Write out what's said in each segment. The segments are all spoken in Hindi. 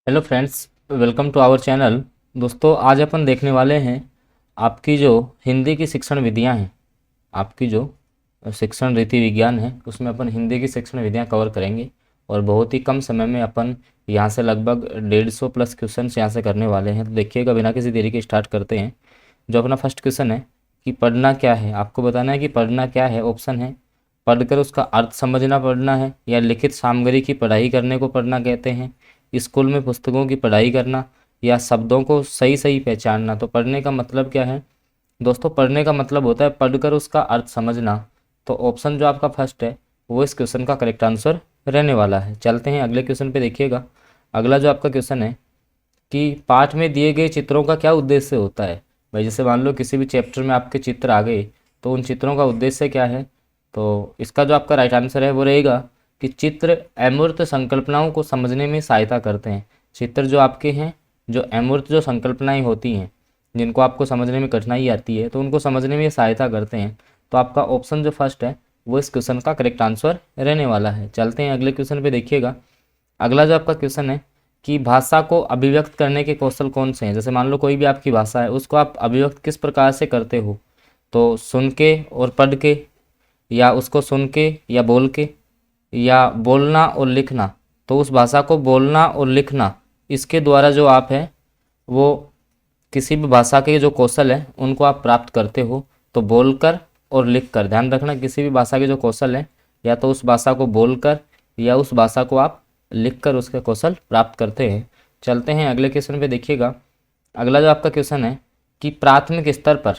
Hello friends, welcome to our channel. दोस्तों, आज अपन देखने वाले हैं आपकी जो हिंदी की शिक्षण विधियां हैं। आपकी जो शिक्षण रीति विज्ञान है उसमें अपन हिंदी की शिक्षण विधियां कवर करेंगे और बहुत ही कम समय में अपन यहां से लगभग 150 प्लस क्वेश्चन यहाँ से करने वाले हैं। तो देखिएगा, बिना किसी देरी के स्टार्ट करते हैं। जो अपना फर्स्ट क्वेश्चन है कि पढ़ना क्या है, आपको बताना है कि पढ़ना क्या है। ऑप्शन है पढ़कर उसका अर्थ समझना पढ़ना है, या लिखित सामग्री की पढ़ाई करने को पढ़ना कहते हैं, स्कूल में पुस्तकों की पढ़ाई करना, या शब्दों को सही सही पहचानना। तो पढ़ने का मतलब क्या है दोस्तों? पढ़ने का मतलब होता है पढ़कर उसका अर्थ समझना। तो ऑप्शन जो आपका फर्स्ट है वो इस क्वेश्चन का करेक्ट आंसर रहने वाला है। चलते हैं अगले क्वेश्चन पे। देखिएगा, अगला जो आपका क्वेश्चन है कि पाठ में दिए गए चित्रों का क्या उद्देश्य होता है। भाई, जैसे मान लो किसी भी चैप्टर में आपके चित्र आ गए तो उन चित्रों का उद्देश्य क्या है। तो इसका जो आपका राइट आंसर है वो रहेगा कि चित्र अमूर्त संकल्पनाओं को समझने में सहायता करते हैं। चित्र जो आपके हैं, जो अमूर्त जो संकल्पनाएं होती हैं, जिनको आपको समझने में कठिनाई आती है, तो उनको समझने में सहायता करते हैं। तो आपका ऑप्शन जो फर्स्ट है वो इस क्वेश्चन का करेक्ट आंसर रहने वाला है। चलते हैं अगले क्वेश्चन पे। देखिएगा, अगला जो आपका क्वेश्चन है कि भाषा को अभिव्यक्त करने के कौशल कौन से हैं। जैसे मान लो कोई भी आपकी भाषा है, उसको आप अभिव्यक्त किस प्रकार से करते हो। तो सुन के और पढ़ के, या उसको सुन के या बोल के, या बोलना और लिखना। तो उस भाषा को बोलना और लिखना, इसके द्वारा जो आप है वो किसी भी भाषा के जो कौशल है उनको आप प्राप्त करते हो। तो बोलकर और लिखकर, ध्यान रखना, किसी भी भाषा के जो कौशल है, या तो उस भाषा को बोलकर या उस भाषा को आप लिखकर उसके कौशल प्राप्त करते हैं। चलते हैं अगले क्वेश्चन पे। देखिएगा, अगला जो आपका क्वेश्चन है कि प्राथमिक स्तर पर,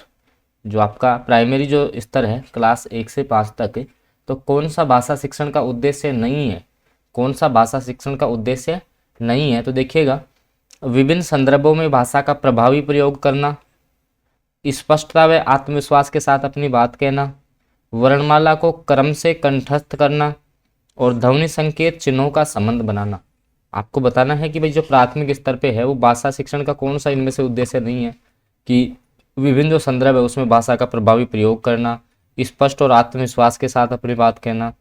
जो आपका प्राइमरी जो स्तर है क्लास 1 से 5 तक, तो कौन सा भाषा शिक्षण का उद्देश्य नहीं है। कौन सा भाषा शिक्षण का उद्देश्य नहीं है। तो देखिएगा, विभिन्न संदर्भों में भाषा का प्रभावी प्रयोग करना, स्पष्टता व आत्मविश्वास के साथ अपनी बात कहना, वर्णमाला को क्रम से कंठस्थ करना, और ध्वनि संकेत चिन्हों का संबंध बनाना। आपको बताना है कि भाई जो प्राथमिक स्तर पे है वो भाषा शिक्षण का कौन सा इनमें से उद्देश्य नहीं है। कि विभिन्न जो संदर्भ है उसमें भाषा का प्रभावी प्रयोग करना, स्पष्ट और आत्मविश्वास के साथ अपनी बात कहना,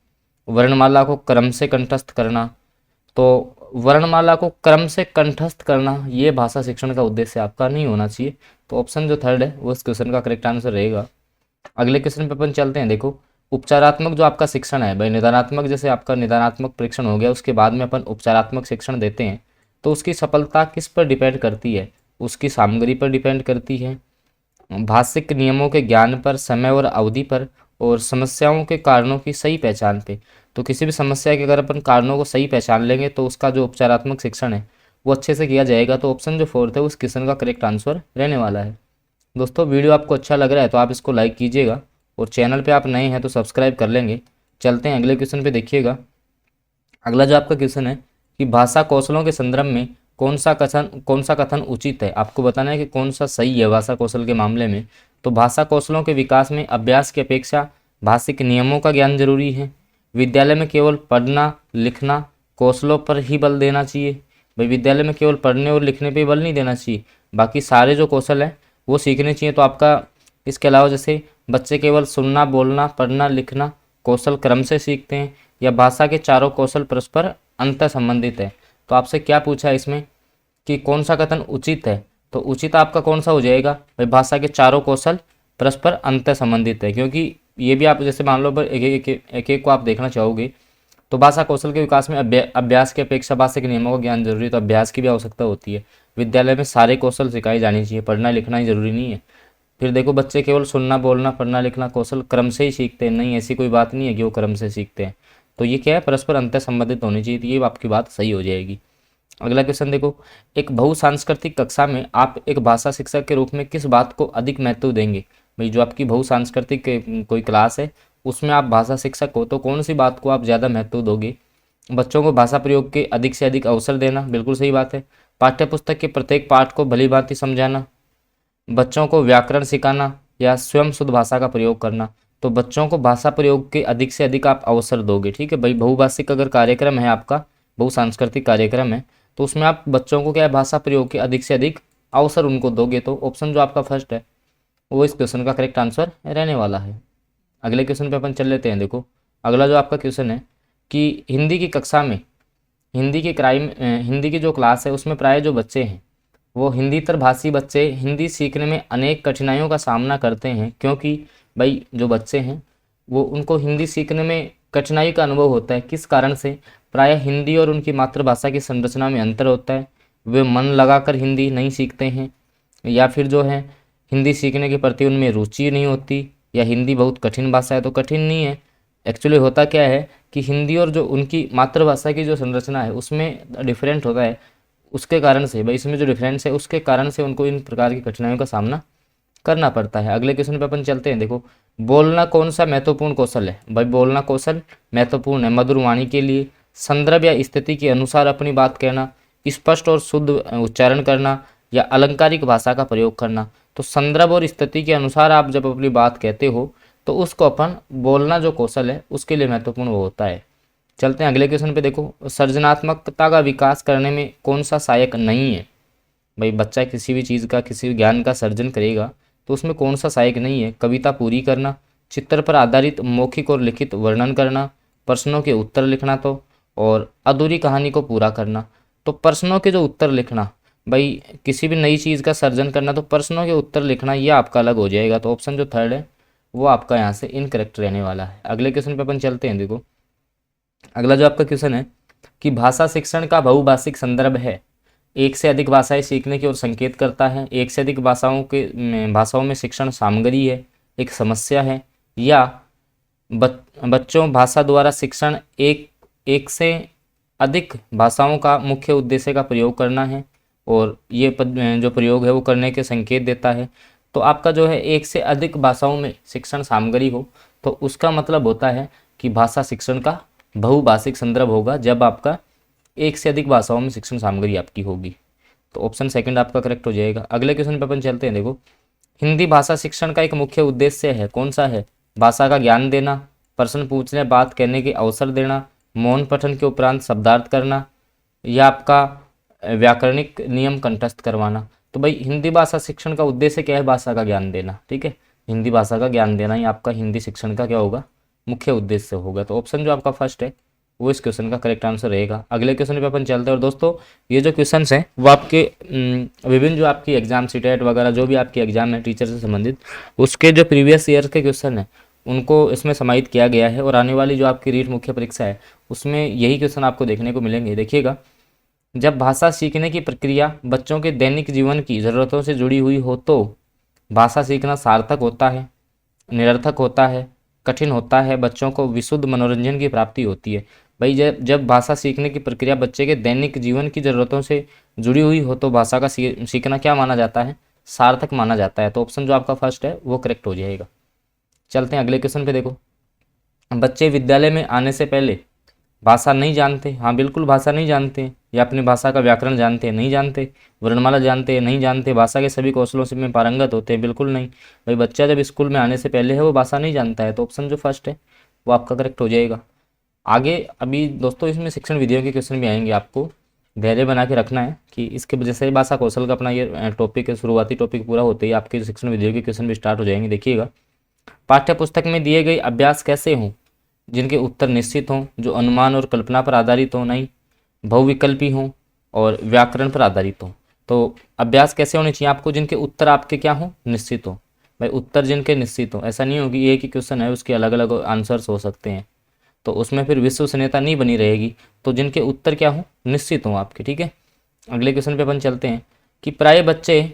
वर्णमाला को क्रम से कंठस्थ करना। तो वर्णमाला को क्रम से कंठस्थ करना ये भाषा शिक्षण का उद्देश्य आपका नहीं होना चाहिए। तो ऑप्शन जो थर्ड है वो इस क्वेश्चन का करेक्ट आंसर रहेगा। अगले क्वेश्चन पे अपन चलते हैं। देखो, उपचारात्मक जो आपका शिक्षण है, भाई निदानात्मक, जैसे आपका निदानात्मक परीक्षण हो गया उसके बाद में अपन उपचारात्मक शिक्षण देते हैं, तो उसकी सफलता किस पर डिपेंड करती है। उसकी सामग्री पर डिपेंड करती है, भाषिक नियमों के ज्ञान पर, समय और अवधि पर, और समस्याओं के कारणों की सही पहचान पे। तो किसी भी समस्या के अगर अपन कारणों को सही पहचान लेंगे तो उसका जो उपचारात्मक शिक्षण है वो अच्छे से किया जाएगा। तो ऑप्शन जो फोर्थ है उस क्वेश्चन का करेक्ट आंसर रहने वाला है। दोस्तों, वीडियो आपको अच्छा लग रहा है तो आप इसको लाइक कीजिएगा, और चैनल पे आप नए हैं तो सब्सक्राइब कर लेंगे। चलते हैं अगले क्वेश्चन पे। देखिएगा, अगला जो आपका क्वेश्चन है कि भाषा कौशलों के संदर्भ में कौन सा कथन उचित है। आपको बताना है कि कौन सा सही है भाषा कौशल के मामले में। तो भाषा कौशलों के विकास में अभ्यास की अपेक्षा भाषिक नियमों का ज्ञान जरूरी है। विद्यालय में केवल पढ़ना लिखना कौशलों पर ही बल देना चाहिए। भाई, विद्यालय में केवल पढ़ने और लिखने पे बल नहीं देना चाहिए, बाकी सारे जो कौशल हैं वो सीखने चाहिए। तो आपका इसके अलावा जैसे बच्चे केवल सुनना बोलना पढ़ना लिखना कौशल क्रम से सीखते हैं, या भाषा के चारों कौशल परस्पर अंतर संबंधित है। तो आपसे क्या पूछा है इसमें कि कौन सा कथन उचित है। तो उचित आपका कौन सा हो जाएगा, भाई भाषा के चारों कौशल परस्पर अंतर संबंधित है। क्योंकि ये भी आप जैसे मान लो एक एक को आप देखना चाहोगे, तो भाषा कौशल के विकास में अभ्यास की अपेक्षा भाषा के नियमों का ज्ञान जरूरी है। तो अभ्यास की भी आवश्यकता होती है। विद्यालय में सारे कौशल सिखाए जाने चाहिए, पढ़ना लिखना ही जरूरी नहीं है। फिर देखो, बच्चे केवल सुनना बोलना पढ़ना लिखना कौशल क्रम से ही सीखते हैं, नहीं ऐसी कोई बात नहीं है कि वो क्रम से सीखते हैं। तो ये क्या है, परस्पर अंतर संबंधित होनी चाहिए। तो ये आपकी बात सही हो जाएगी। अगला क्वेश्चन देखो, एक बहुसांस्कृतिक कक्षा में आप एक भाषा शिक्षक के रूप में किस बात को अधिक महत्व देंगे। भाई, जो आपकी बहुसांस्कृतिक कोई क्लास है उसमें आप भाषा शिक्षक हो तो कौन सी बात को आप ज़्यादा महत्व दोगे। बच्चों को भाषा प्रयोग के अधिक से अधिक अवसर देना, बिल्कुल सही बात है। पाठ्य पुस्तक के प्रत्येक पाठ को भली भांति समझाना, बच्चों को व्याकरण सिखाना, या स्वयं शुद्ध भाषा का प्रयोग करना। तो बच्चों को भाषा प्रयोग के अधिक से अधिक आप अवसर दोगे। ठीक है भाई, बहुभाषिक अगर कार्यक्रम है आपका, बहुसांस्कृतिक कार्यक्रम है, तो उसमें आप बच्चों को क्या है, भाषा प्रयोग के अधिक से अधिक अवसर उनको दोगे। तो ऑप्शन जो आपका फर्स्ट है वो इस क्वेश्चन का करेक्ट आंसर रहने वाला है। अगले क्वेश्चन पे अपन चल लेते हैं। देखो, अगला जो आपका क्वेश्चन है कि हिंदी की कक्षा में हिंदी की जो क्लास है उसमें प्राय जो बच्चे हैं वो हिंदीतर भाषी बच्चे हिंदी सीखने में अनेक कठिनाइयों का सामना करते हैं, क्योंकि भाई जो बच्चे हैं वो उनको हिंदी सीखने में कठिनाई का अनुभव होता है। किस कारण से? प्राय हिंदी और उनकी मातृभाषा की संरचना में अंतर होता है, वे मन लगाकर हिंदी नहीं सीखते हैं, या फिर जो है हिंदी सीखने के प्रति उनमें रुचि नहीं होती, या हिंदी बहुत कठिन भाषा है। तो कठिन नहीं है, एक्चुअली होता क्या है कि हिंदी और जो उनकी मातृभाषा की जो संरचना है उसमें डिफरेंट होता है। उसके कारण से भाई इसमें जो डिफरेंस है उसके कारण से उनको इन प्रकार की कठिनाइयों का सामना करना पड़ता है। अगले क्वेश्चन पे अपन चलते हैं। देखो, बोलना कौन सा महत्वपूर्ण कौशल है? भाई बोलना कौशल महत्वपूर्ण है मधुर वाणी के लिए। संदर्भ या स्थिति के अनुसार अपनी बात कहना, स्पष्ट और शुद्ध उच्चारण करना, या अलंकारिक भाषा का प्रयोग करना। तो संदर्भ और स्थिति के अनुसार आप जब अपनी बात कहते हो तो उसको अपन बोलना जो कौशल है उसके लिए महत्वपूर्ण वो होता है। चलते हैं अगले क्वेश्चन पे। देखो, सृजनात्मकता का विकास करने में कौन सा सहायक नहीं है? भाई बच्चा किसी भी चीज़ का, किसी भी ज्ञान का सर्जन करेगा तो उसमें कौन सा सहायक नहीं है? कविता पूरी करना, चित्र पर आधारित मौखिक और लिखित वर्णन करना, प्रश्नों के उत्तर लिखना, तो और अधूरी कहानी को पूरा करना। तो प्रश्नों के जो उत्तर लिखना, भाई किसी भी नई चीज़ का सर्जन करना, तो प्रश्नों के उत्तर लिखना ये आपका अलग हो जाएगा। तो ऑप्शन जो थर्ड है वो आपका यहाँ से इनकरेक्ट रहने वाला है। अगले क्वेश्चन पे अपन चलते हैं। देखो, अगला जो आपका क्वेश्चन है कि भाषा शिक्षण का बहुभाषिक संदर्भ है, एक से अधिक भाषाएं सीखने की ओर संकेत करता है, एक से अधिक भाषाओं में शिक्षण सामग्री है, एक समस्या है, या बच्चों भाषा द्वारा शिक्षण एक से अधिक भाषाओं का मुख्य उद्देश्य का प्रयोग करना है, और ये जो प्रयोग है वो करने के संकेत देता है। तो आपका जो है एक से अधिक भाषाओं में शिक्षण सामग्री हो तो उसका मतलब होता है कि भाषा शिक्षण का बहुभाषिक संदर्भ होगा जब आपका एक से अधिक भाषाओं में शिक्षण सामग्री आपकी होगी। तो ऑप्शन सेकंड आपका करेक्ट हो जाएगा। अगले क्वेश्चन पे अपन चलते हैं। देखो, हिंदी भाषा शिक्षण का एक मुख्य उद्देश्य है, कौन सा है? भाषा का ज्ञान देना, प्रश्न पूछने, बात कहने के अवसर देना, मौन पठन के उपरांत शब्दार्थ करना, या आपका व्याकरणिक नियम कंठस्थ करवाना। तो भाई हिंदी भाषा शिक्षण का उद्देश्य क्या है? भाषा का ज्ञान देना। ठीक है, हिंदी भाषा का ज्ञान देना ही आपका हिंदी शिक्षण का क्या होगा? मुख्य उद्देश्य होगा। तो ऑप्शन जो आपका फर्स्ट है वो इस क्वेश्चन का करेक्ट आंसर रहेगा। अगले क्वेश्चन पे अपन चलते हैं। और दोस्तों, ये जो क्वेश्चन हैं वो आपके विभिन्न जो आपकी एग्जाम सीटेट वगैरह जो भी आपकी एग्जाम है टीचर से संबंधित उसके जो प्रीवियस ईयर के क्वेश्चन हैं उनको इसमें समाहित किया गया है, और आने वाली जो आपकी रीट मुख्य परीक्षा है उसमें यही क्वेश्चन आपको देखने को मिलेंगे। देखिएगा, जब भाषा सीखने की प्रक्रिया बच्चों के दैनिक जीवन की ज़रूरतों से जुड़ी हुई हो तो भाषा सीखना सार्थक होता है, निरर्थक होता है, कठिन होता है, बच्चों को विशुद्ध मनोरंजन की प्राप्ति होती है। भाई जब भाषा सीखने की प्रक्रिया बच्चे के दैनिक जीवन की ज़रूरतों से जुड़ी हुई हो तो भाषा का सीखना क्या माना जाता है? सार्थक माना जाता है। तो ऑप्शन जो आपका फर्स्ट है वो करेक्ट हो जाएगा। चलते हैं अगले क्वेश्चन पे। देखो, बच्चे विद्यालय में आने से पहले भाषा नहीं जानते, हाँ बिल्कुल भाषा नहीं जानते, या अपनी भाषा का व्याकरण जानते हैं? नहीं जानते। वर्णमाला जानते हैं? नहीं जानते। भाषा के सभी कौशलों से में पारंगत होते हैं? बिल्कुल नहीं। भाई बच्चा जब स्कूल में आने से पहले है वो भाषा नहीं जानता है। तो ऑप्शन जो फर्स्ट है वो आपका करेक्ट हो जाएगा। आगे अभी दोस्तों इसमें शिक्षण विधियों के क्वेश्चन भी आएंगे, आपको धैर्य बना के रखना है कि इसके वजह से भाषा कौशल का अपना ये टॉपिक है, शुरुआती टॉपिक पूरा होते ही आपके शिक्षण विधियों के क्वेश्चन भी स्टार्ट हो जाएंगे। देखिएगा, पाठ्य पुस्तक में दिए गए अभ्यास कैसे हों जिनके उत्तर निश्चित हों, जो अनुमान और कल्पना पर आधारित हों, नहीं बहुविकल्पी हों, और व्याकरण पर आधारित हों। तो अभ्यास कैसे होने चाहिए आपको? जिनके उत्तर आपके क्या हों? निश्चित हों। भाई उत्तर जिनके निश्चित हों, ऐसा नहीं होगी एक ही क्वेश्चन है उसके अलग अलग आंसर्स हो सकते हैं, तो उसमें फिर विश्वसनीयता नहीं बनी रहेगी। तो जिनके उत्तर क्या हों? निश्चित हों आपके। ठीक है, अगले क्वेश्चन पे अपन चलते हैं कि प्राय बच्चे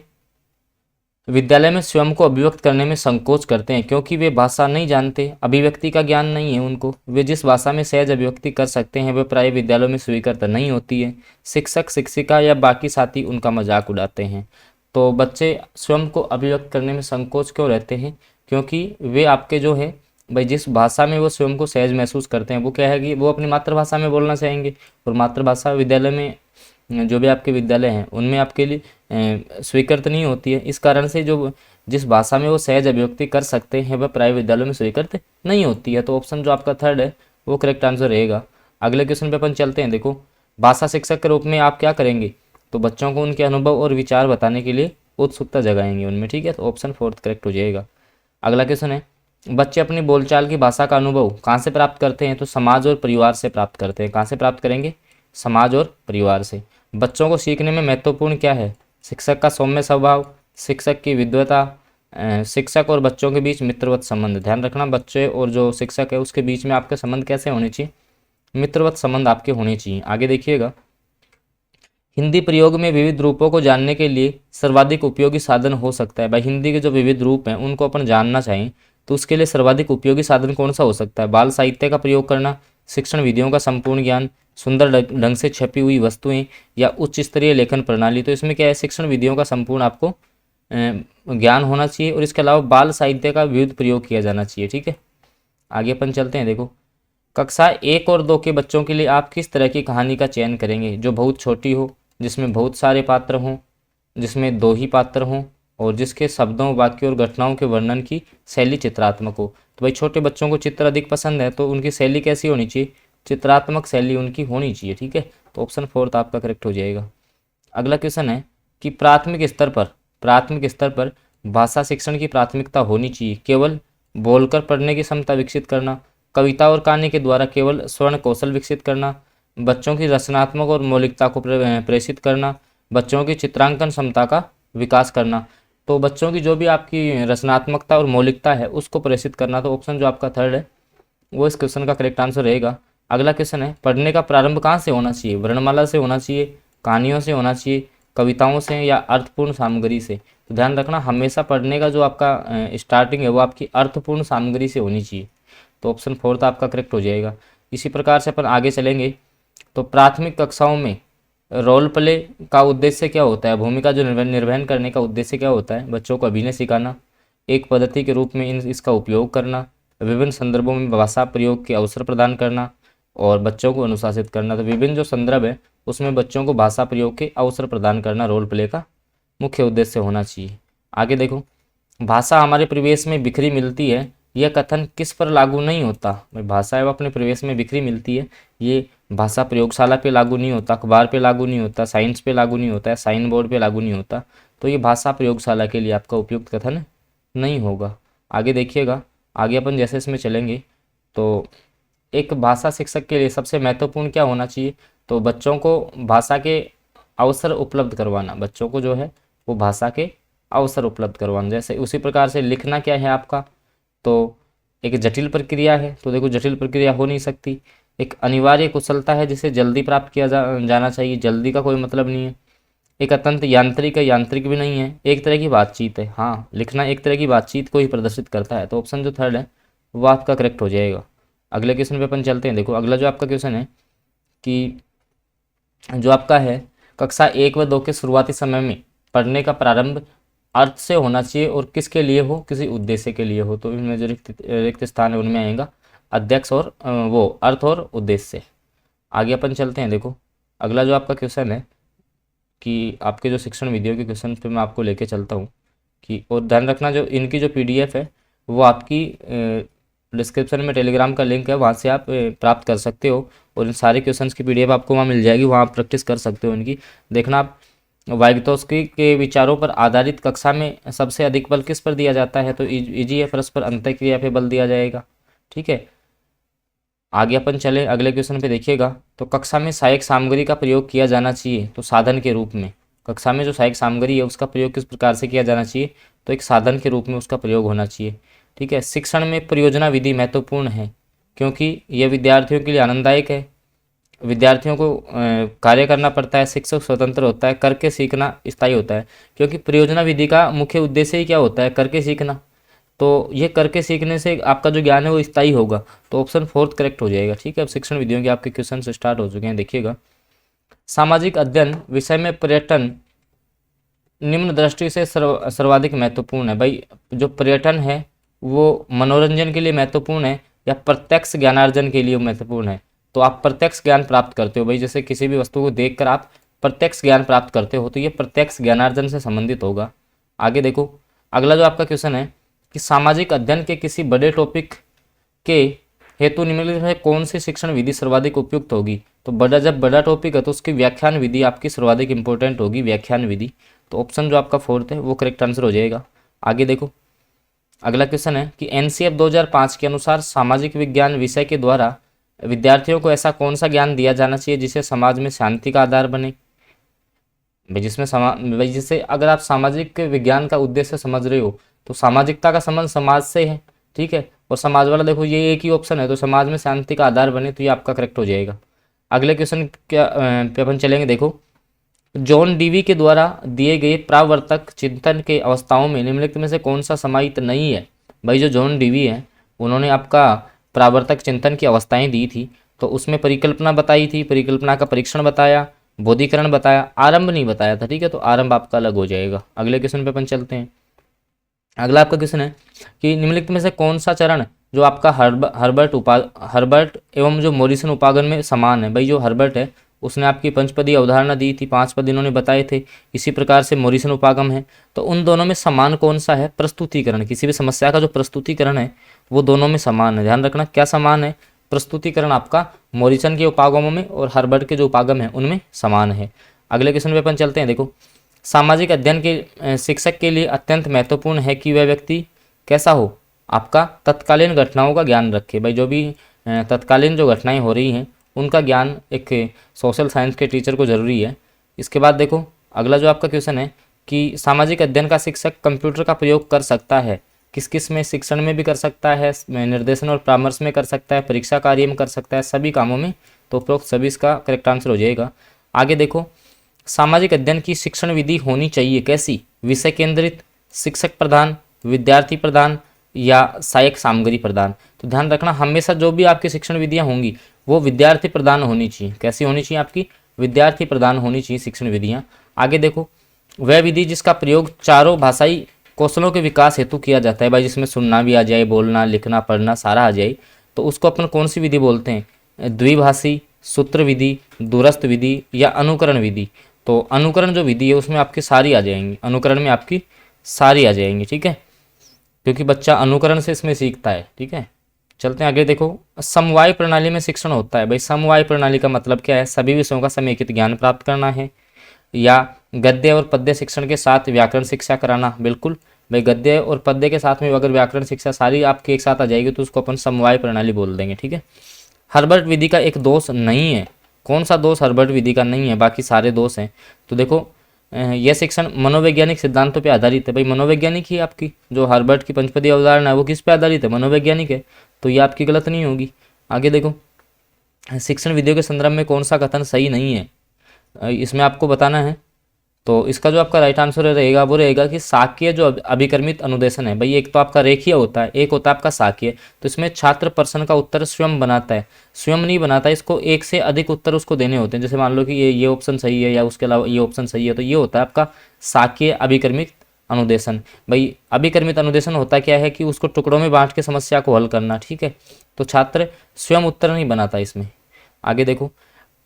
विद्यालय में स्वयं को अभिव्यक्त करने में संकोच करते हैं क्योंकि वे भाषा नहीं जानते, अभिव्यक्ति का ज्ञान नहीं है उनको। वे जिस भाषा में सहज अभिव्यक्ति कर सकते हैं वह प्राय विद्यालयों में स्वीकृत नहीं होती है। शिक्षक, शिक्षिका या बाकी साथी उनका मजाक उड़ाते हैं। तो बच्चे स्वयं को अभिव्यक्त करने में संकोच क्यों रहते हैं? क्योंकि वे आपके जो है भाई जिस भाषा में वो स्वयं को सहज महसूस करते हैं वो क्या है कि वो अपनी मातृभाषा में बोलना चाहेंगे, और मातृभाषा विद्यालय में जो भी आपके विद्यालय हैं उनमें आपके लिए स्वीकृत नहीं होती है। इस कारण से जो जिस भाषा में वो सहज अभिव्यक्ति कर सकते हैं वह प्राय विद्यालयों में स्वीकृत नहीं होती है। तो ऑप्शन जो आपका थर्ड है वो करेक्ट आंसर रहेगा। अगले क्वेश्चन पे अपन चलते हैं। देखो, भाषा शिक्षक के रूप में आप क्या करेंगे? तो बच्चों को उनके अनुभव और विचार बताने के लिए उत्सुकता जगाएंगे उनमें। ठीक है, तो ऑप्शन फोर्थ करेक्ट हो जाएगा। अगला क्वेश्चन है, बच्चे अपनी बोलचाल की भाषा का अनुभव कहाँ से प्राप्त करते हैं? तो समाज और परिवार से प्राप्त करते हैं। कहाँ से प्राप्त करेंगे? समाज और परिवार से। बच्चों को सीखने में महत्वपूर्ण क्या है? शिक्षक का सौम्य स्वभाव, शिक्षक की विद्वता, शिक्षक और बच्चों के बीच मित्रवत संबंध। ध्यान रखना, बच्चे और जो शिक्षक है उसके बीच में आपके संबंध कैसे होने चाहिए? मित्रवत संबंध आपके होने चाहिए। आगे देखिएगा, हिंदी प्रयोग में विविध रूपों को जानने के लिए सर्वाधिक उपयोगी साधन हो सकता है। भाई हिंदी के जो विविध रूप हैं उनको अपन जानना चाहें तो उसके लिए सर्वाधिक उपयोगी साधन कौन सा हो सकता है? बाल साहित्य का प्रयोग करना, शिक्षण विधियों का संपूर्ण ज्ञान, सुंदर ढंग से छपी हुई वस्तुएं या उच्च स्तरीय लेखन प्रणाली। तो इसमें क्या है, शिक्षण विधियों का संपूर्ण आपको ज्ञान होना चाहिए और इसके अलावा बाल साहित्य का विविध प्रयोग किया जाना चाहिए। ठीक है, आगे अपन चलते हैं। देखो, कक्षा 1 और 2 के बच्चों के लिए आप किस तरह की कहानी का चयन करेंगे? जो बहुत छोटी हो, जिसमें बहुत सारे पात्र हों, जिसमें 2 ही पात्र हों और जिसके शब्दों, वाक्यों और घटनाओं के वर्णन की शैली चित्रात्मक हो। तो भाई छोटे बच्चों को चित्र अधिक पसंद है तो उनकी शैली कैसी होनी चाहिए? चित्रात्मक शैली उनकी होनी चाहिए। ठीक है, तो ऑप्शन 4 आपका करेक्ट हो जाएगा। अगला क्वेश्चन है कि प्राथमिक स्तर पर भाषा शिक्षण की प्राथमिकता होनी चाहिए केवल बोलकर पढ़ने की क्षमता विकसित करना, कविता और कहानी के द्वारा केवल स्वर्ण कौशल विकसित करना, बच्चों की रचनात्मक और मौलिकता को प्रेषित करना, बच्चों की चित्रांकन क्षमता का विकास करना। तो बच्चों की जो भी आपकी रचनात्मकता और मौलिकता है उसको प्रेषित करना। तो ऑप्शन जो आपका 3 है वो इस क्वेश्चन का करेक्ट आंसर रहेगा। अगला क्वेश्चन है, पढ़ने का प्रारंभ कहाँ से होना चाहिए? वर्णमाला से होना चाहिए, कहानियों से होना चाहिए, कविताओं से या अर्थपूर्ण सामग्री से? तो ध्यान रखना, हमेशा पढ़ने का जो आपका स्टार्टिंग है वो आपकी अर्थपूर्ण सामग्री से होनी चाहिए। तो ऑप्शन 4 आपका करेक्ट हो जाएगा। इसी प्रकार से अपन आगे चलेंगे। तो प्राथमिक कक्षाओं में रोल प्ले का उद्देश्य क्या होता है? भूमिका जो निर्वहन करने का उद्देश्य क्या होता है? बच्चों को अभिनय सिखाना, एक पद्धति के रूप में इसका उपयोग करना, विभिन्न संदर्भों में भाषा प्रयोग के अवसर प्रदान करना और बच्चों को अनुशासित करना। तो विभिन्न जो संदर्भ है उसमें बच्चों को भाषा प्रयोग के अवसर प्रदान करना रोल प्ले का मुख्य उद्देश्य होना चाहिए। आगे देखो, भाषा हमारे परिवेश में बिखरी मिलती है, यह कथन किस पर लागू नहीं होता? भाषा है वो अपने परिवेश में बिखरी मिलती है, ये भाषा प्रयोगशाला पे लागू नहीं होता, अखबार पे लागू नहीं होता, साइंस पे लागू नहीं होता है, साइन बोर्ड पे लागू नहीं होता। तो ये भाषा प्रयोगशाला के लिए आपका उपयुक्त कथन नहीं होगा। आगे देखिएगा, आगे अपन जैसे इसमें चलेंगे तो एक भाषा शिक्षक के लिए सबसे महत्वपूर्ण क्या होना चाहिए? तो बच्चों को भाषा के अवसर उपलब्ध करवाना, बच्चों को जो है वो भाषा के अवसर उपलब्ध करवाना। जैसे उसी प्रकार से लिखना क्या है आपका? तो एक जटिल प्रक्रिया है, तो देखो जटिल प्रक्रिया हो नहीं सकती। एक अनिवार्य कुशलता है जिसे जल्दी प्राप्त किया जाना चाहिए, जल्दी का कोई मतलब नहीं है। एक अत्यंत यांत्रिक है, यांत्रिक भी नहीं है। एक तरह की बातचीत है, हाँ लिखना एक तरह की बातचीत को ही प्रदर्शित करता है। तो ऑप्शन जो 3 है वो आपका करेक्ट हो जाएगा। अगले क्वेश्चन पे अपन चलते हैं। देखो, अगला जो आपका क्वेश्चन है कि जो आपका है कक्षा 1 व 2 के शुरुआती समय में पढ़ने का प्रारंभ अर्थ से होना चाहिए और किसके लिए हो? किसी उद्देश्य के लिए हो। तो इनमें जो रिक्त स्थान है उनमें आएगा अध्यक्ष और वो अर्थ और उद्देश्य। आगे अपन चलते हैं। देखो, अगला जो आपका क्वेश्चन है कि आपके जो शिक्षण विधियों के क्वेश्चन पे मैं आपको लेके चलता हूँ कि, और ध्यान रखना जो इनकी जो PDF है वो आपकी डिस्क्रिप्शन में टेलीग्राम का लिंक है, वहाँ से आप प्राप्त कर सकते हो और इन सारे क्वेश्चंस की PDF आपको वहाँ मिल जाएगी, वहाँ आप प्रैक्टिस कर सकते हो इनकी। देखना आप, वाइगोत्स्की के विचारों पर आधारित कक्षा में सबसे अधिक बल किस पर दिया जाता है? तो EGFRS पर अंतःक्रिया पे बल दिया जाएगा। ठीक है, आगे अपन चले अगले क्वेश्चन पे। देखिएगा, तो कक्षा में सहायक सामग्री का प्रयोग किया जाना चाहिए तो साधन के रूप में। कक्षा में जो सहायक सामग्री है उसका प्रयोग किस प्रकार से किया जाना चाहिए? तो एक साधन के रूप में उसका प्रयोग होना चाहिए। ठीक है, शिक्षण में परियोजना विधि महत्वपूर्ण है क्योंकि यह विद्यार्थियों के लिए आनंददायक है, विद्यार्थियों को कार्य करना पड़ता है, शिक्षक स्वतंत्र होता है, करके सीखना स्थायी होता है। क्योंकि परियोजना विधि का मुख्य उद्देश्य ही क्या होता है? करके सीखना। तो ये करके सीखने से आपका जो ज्ञान है वो स्थायी होगा। तो ऑप्शन 4 करेक्ट हो जाएगा। ठीक है, अब शिक्षण विधियों के आपके क्वेश्चन स्टार्ट हो चुके हैं। देखिएगा, सामाजिक अध्ययन विषय में पर्यटन निम्न दृष्टि से सर्वाधिक महत्वपूर्ण है। भाई जो पर्यटन है वो मनोरंजन के लिए महत्वपूर्ण है या प्रत्यक्ष ज्ञानार्जन के लिए महत्वपूर्ण है? तो आप प्रत्यक्ष ज्ञान प्राप्त करते हो। भाई जैसे किसी भी वस्तु को देखकर आप प्रत्यक्ष ज्ञान प्राप्त करते हो तो ये प्रत्यक्ष ज्ञानार्जन से संबंधित होगा। आगे देखो, अगला जो आपका क्वेश्चन है कि सामाजिक अध्ययन के किसी बड़े टॉपिक के हेतु निम्नलिखित में कौन सी शिक्षण विधि सर्वाधिक उपयुक्त होगी? तो जब बड़ा टॉपिक है तो उसकी व्याख्यान विधि आपकी सर्वाधिक इंपॉर्टेंट होगी, व्याख्यान विधि। तो ऑप्शन जो आपका 4 है वो करेक्ट आंसर हो जाएगा। आगे देखो, अगला क्वेश्चन है कि NCF 2005 के अनुसार सामाजिक विज्ञान विषय के द्वारा विद्यार्थियों को ऐसा कौन सा ज्ञान दिया जाना चाहिए जिसे समाज में शांति का आधार बने। भाई जिसमें भाई जैसे अगर आप सामाजिक विज्ञान का उद्देश्य समझ रहे हो तो सामाजिकता का संबंध समाज से है, ठीक है, और समाज वाला देखो ये एक ही ऑप्शन है, तो समाज में शांति का आधार बने, तो ये आपका करेक्ट हो जाएगा। अगले क्वेश्चन क्या पे अपन चलेंगे। देखो, जॉन डीवी के द्वारा दिए गए प्रावर्तक चिंतन के अवस्थाओं में निम्नलिखित में से कौन सा समाहित नहीं है। भाई जो जॉन डीवी है उन्होंने आपका प्रावर्तक चिंतन की अवस्थाएं दी थी, तो उसमें परिकल्पना बताई थी, परिकल्पना का परीक्षण बताया, बोधिकरण बताया, आरंभ नहीं बताया था, ठीक है, तो आरंभ आपका अलग हो जाएगा। अगले क्वेश्चन पे अपन चलते हैं। अगला आपका क्वेश्चन है कि निम्नलिखित में से कौन सा चरण जो आपका हर्बर्ट एवं जो मॉरिसन उपागम में समान है। भाई जो हर्बर्ट है उसने आपकी पंचपदी अवधारणा दी थी, 5 पद इन्होंने बताए थे, इसी प्रकार से मॉरिसन उपागम है, तो उन दोनों में समान कौन सा है। प्रस्तुतिकरण, किसी भी समस्या का जो प्रस्तुतिकरण है वो दोनों में समान है। ध्यान रखना क्या समान है, प्रस्तुतिकरण आपका मॉरिसन के उपागमों में और हर्बर्ट के जो उपागम है उनमें समान है। अगले क्वेश्चन पे अपन चलते हैं। देखो, सामाजिक अध्ययन के शिक्षक के लिए अत्यंत महत्वपूर्ण है कि वह व्यक्ति कैसा हो, आपका तत्कालीन घटनाओं का ज्ञान रखे। भाई जो भी तत्कालीन जो घटनाएं हो रही हैं उनका ज्ञान एक सोशल साइंस के टीचर को ज़रूरी है। इसके बाद देखो अगला जो आपका क्वेश्चन है कि सामाजिक अध्ययन का शिक्षक कंप्यूटर का प्रयोग कर सकता है, किस किस में, शिक्षण में भी कर सकता है, निर्देशन और परामर्श में कर सकता है, परीक्षा कार्य में कर सकता है, सभी कामों में, तो उपरोक्त सभी इसका करेक्ट आंसर हो जाएगा। आगे देखो, सामाजिक अध्ययन की शिक्षण विधि होनी चाहिए कैसी, विषय केंद्रित, शिक्षक प्रधान, विद्यार्थी प्रधान या सहायक सामग्री प्रदान। तो ध्यान रखना हमेशा जो भी आपकी शिक्षण विधियां होंगी वो विद्यार्थी प्रदान होनी चाहिए। कैसी होनी चाहिए, आपकी विद्यार्थी प्रदान होनी चाहिए शिक्षण विधियां। आगे देखो, वह विधि जिसका प्रयोग चारों भाषाई कौशलों के विकास हेतु किया जाता है। भाई जिसमें सुनना भी आ जाए, बोलना, लिखना, पढ़ना सारा आ जाए, तो उसको अपन कौन सी विधि बोलते हैं, द्विभाषी, सूत्र विधि, दूरस्थ विधि या अनुकरण विधि। तो अनुकरण जो विधि है उसमें आपकी सारी आ जाएंगी, अनुकरण में आपकी सारी आ जाएंगी, ठीक है, क्योंकि बच्चा अनुकरण से इसमें सीखता है, ठीक है। चलते हैं आगे। देखो, समवाय प्रणाली में शिक्षण होता है। भाई समवाय प्रणाली का मतलब क्या है, सभी विषयों का समेकित ज्ञान प्राप्त करना है, या गद्य और पद्य शिक्षण के साथ व्याकरण शिक्षा कराना। बिल्कुल भाई, गद्य और पद्य के साथ में अगर व्याकरण शिक्षा सारी आपके एक साथ आ जाएगी तो उसको अपन समवाय प्रणाली बोल देंगे, ठीक है। हर्बर्ट विधि का एक दोष नहीं है, कौन सा दोष हर्बर्ट विधि का नहीं है, बाकी सारे दोष हैं। तो देखो, यह शिक्षण मनोवैज्ञानिक सिद्धांतों पे आधारित है। भाई मनोवैज्ञानिक ही आपकी जो हर्बर्ट की पंचपदी अवधारणा है वो किस पे आधारित है, मनोवैज्ञानिक है, तो ये आपकी गलत नहीं होगी। आगे देखो, शिक्षण विधियों के संदर्भ में कौन सा कथन सही नहीं है, इसमें आपको बताना है। तो इसका जो आपका राइट आंसर रहेगा वो रहेगा कि साक्य जो अभिकर्मित अनुदेशन है। भाई एक तो आपका रेखीय होता है, एक होता है आपका साक्य, तो इसमें छात्र प्रश्न का उत्तर स्वयं बनाता है, स्वयं नहीं बनाता, इसको एक से अधिक उत्तर उसको देने होते हैं। जैसे मान लो कि ये ऑप्शन सही है या उसके अलावा ये ऑप्शन सही है, तो ये होता है आपका साक्य अभिकर्मित अनुदेशन। भाई अभिकर्मित अनुदेशन होता क्या है कि उसको टुकड़ों में बांट के समस्या को हल करना, ठीक है, तो छात्र स्वयं उत्तर नहीं बनाता इसमें। आगे देखो,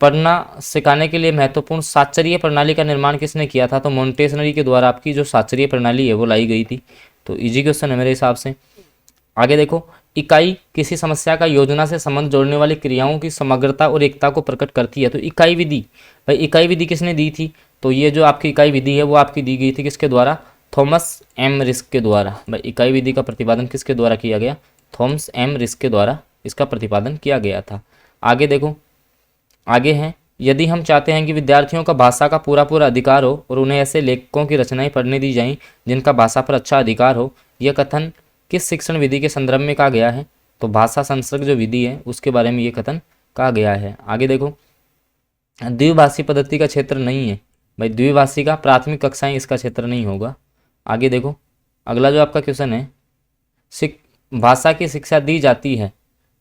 पढ़ना सिखाने के लिए महत्वपूर्ण साचरीय प्रणाली का निर्माण किसने किया था, तो मोंटेसनरी के द्वारा आपकी जो साचरीय प्रणाली है वो लाई गई थी। तो इजी क्वेश्चन है मेरे हिसाब से। आगे देखो, इकाई किसी समस्या का योजना से संबंध जोड़ने वाली क्रियाओं की समग्रता और एकता को प्रकट करती है। तो इकाई विधि, भाई इकाई विधि किसने दी थी, तो ये जो आपकी इकाई विधि है वो आपकी दी गई थी किसके द्वारा, थॉमस एम रिस्क के द्वारा। भाई इकाई विधि का प्रतिपादन किसके द्वारा किया गया, थॉमस एम रिस्क के द्वारा इसका प्रतिपादन किया गया था। आगे देखो, आगे हैं, यदि हम चाहते हैं कि विद्यार्थियों का भाषा का पूरा पूरा अधिकार हो और उन्हें ऐसे लेखकों की रचनाएं पढ़ने दी जाएं जिनका भाषा पर अच्छा अधिकार हो, यह कथन किस शिक्षण विधि के संदर्भ में कहा गया है, तो भाषा संसर्ग जो विधि है उसके बारे में ये कथन कहा गया है। आगे देखो, द्विभाषी पद्धति का क्षेत्र नहीं है। भाई द्विभाषी का प्राथमिक कक्षाएं इसका क्षेत्र नहीं होगा। आगे देखो, अगला जो आपका क्वेश्चन है, भाषा की शिक्षा दी जाती है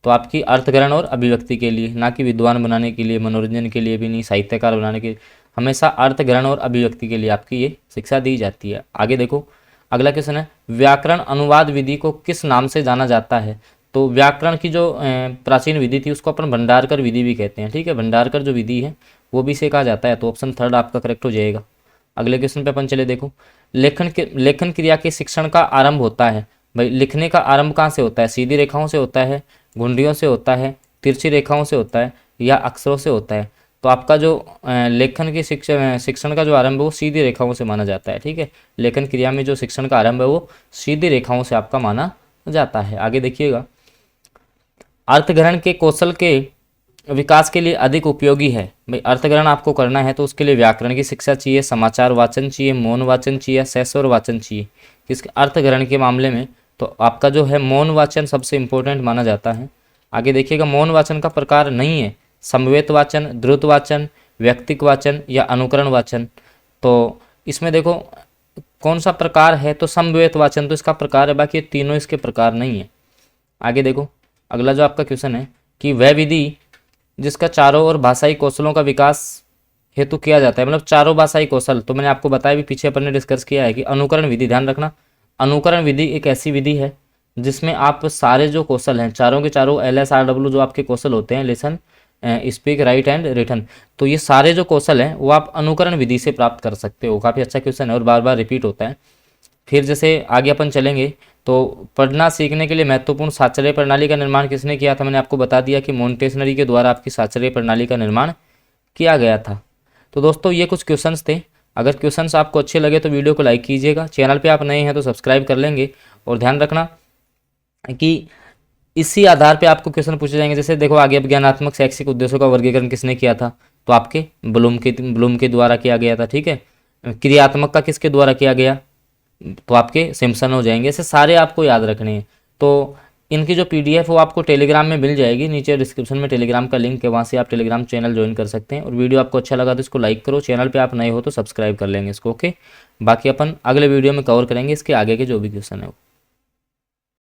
तो आपकी अर्थग्रहण और अभिव्यक्ति के लिए, ना कि विद्वान बनाने के लिए, मनोरंजन के लिए भी नहीं, साहित्यकार बनाने के लिए, हमेशा अर्थग्रहण और अभिव्यक्ति के लिए आपकी ये शिक्षा दी जाती है। आगे देखो, अगला क्वेश्चन है, व्याकरण अनुवाद विधि को किस नाम से जाना जाता है, तो व्याकरण की जो प्राचीन विधि थी उसको अपन भंडारकर विधि भी कहते हैं, ठीक है, भंडारकर जो विधि है वो भी से कहा जाता है, तो ऑप्शन थर्ड आपका करेक्ट हो जाएगा। अगले क्वेश्चन पे अपन चले। देखो, लेखन क्रिया के शिक्षण का आरंभ होता है। भाई लिखने का आरंभ कहाँ से होता है, सीधी रेखाओं से होता है, घुंडियों से होता है, तिरछी रेखाओं से होता है या अक्षरों से होता है। तो आपका जो लेखन की शिक्षण का जो आरंभ है वो सीधी रेखाओं से माना जाता है, ठीक है, लेखन क्रिया में जो शिक्षण का आरंभ है वो सीधी रेखाओं से आपका माना जाता है। आगे देखिएगा, अर्थग्रहण के कौशल के विकास के लिए अधिक उपयोगी है? भाई अर्थग्रहण आपको करना है तो उसके लिए व्याकरण की शिक्षा चाहिए, समाचार वाचन चाहिए, मौन वाचन चाहिए, सहस्वर वाचन चाहिए। किसके अर्थग्रहण के मामले में तो आपका जो है मौन वाचन सबसे इंपॉर्टेंट माना जाता है। आगे देखिएगा, मौन वाचन का प्रकार नहीं है समवेत वाचन, द्रुत वाचन, व्यक्तिक वाचन या अनुकरण वाचन। तो इसमें देखो कौन सा प्रकार है, तो समवेत वाचन तो इसका प्रकार है, बाकी ये तीनों इसके प्रकार नहीं है। आगे देखो अगला जो आपका क्वेश्चन है कि वह विधि जिसका चारों ओर भाषाई कौशलों का विकास हेतु किया जाता है, मतलब चारों भाषाई कौशल, तो मैंने आपको बताया भी, पीछे अपन ने डिस्कस किया है कि अनुकरण विधि, ध्यान रखना अनुकरण विधि एक ऐसी विधि है जिसमें आप सारे जो कौशल हैं चारों के चारों LSRW जो आपके कौशल होते हैं, listen, speak, write and written, तो ये सारे जो कौशल हैं वो आप अनुकरण विधि से प्राप्त कर सकते हो। काफ़ी अच्छा क्वेश्चन है और बार बार रिपीट होता है। फिर जैसे आगे अपन चलेंगे तो पढ़ना सीखने के लिए महत्वपूर्ण साक्षरय प्रणाली का निर्माण किसने किया था? मैंने आपको बता दिया कि मॉन्टेसनरी के द्वारा आपकी साक्षरय प्रणाली का निर्माण किया गया था। तो दोस्तों ये कुछ क्वेश्चंस थे। अगर क्वेश्चंस आपको अच्छे लगे तो वीडियो को लाइक कीजिएगा, चैनल पे आप नए हैं तो सब्सक्राइब कर लेंगे। और ध्यान रखना कि इसी आधार पे आपको क्वेश्चन पूछे जाएंगे। जैसे देखो आगे ज्ञानात्मक शैक्षिक उद्देश्यों का वर्गीकरण किसने किया था? तो आपके ब्लूम के द्वारा किया गया था, ठीक है। क्रियात्मक का किसके द्वारा किया गया? तो आपके सिम्पसन हो जाएंगे। ऐसे सारे आपको याद रखने हैं। तो इनकी जो PDF वो आपको टेलीग्राम में मिल जाएगी, नीचे डिस्क्रिप्शन में टेलीग्राम का लिंक है, वहाँ से आप टेलीग्राम चैनल ज्वाइन कर सकते हैं। और वीडियो आपको अच्छा लगा तो इसको लाइक करो, चैनल पे आप नए हो तो सब्सक्राइब कर लेंगे इसको, ओके। बाकी अपन अगले वीडियो में कवर करेंगे इसके आगे के जो भी क्वेश्चन है।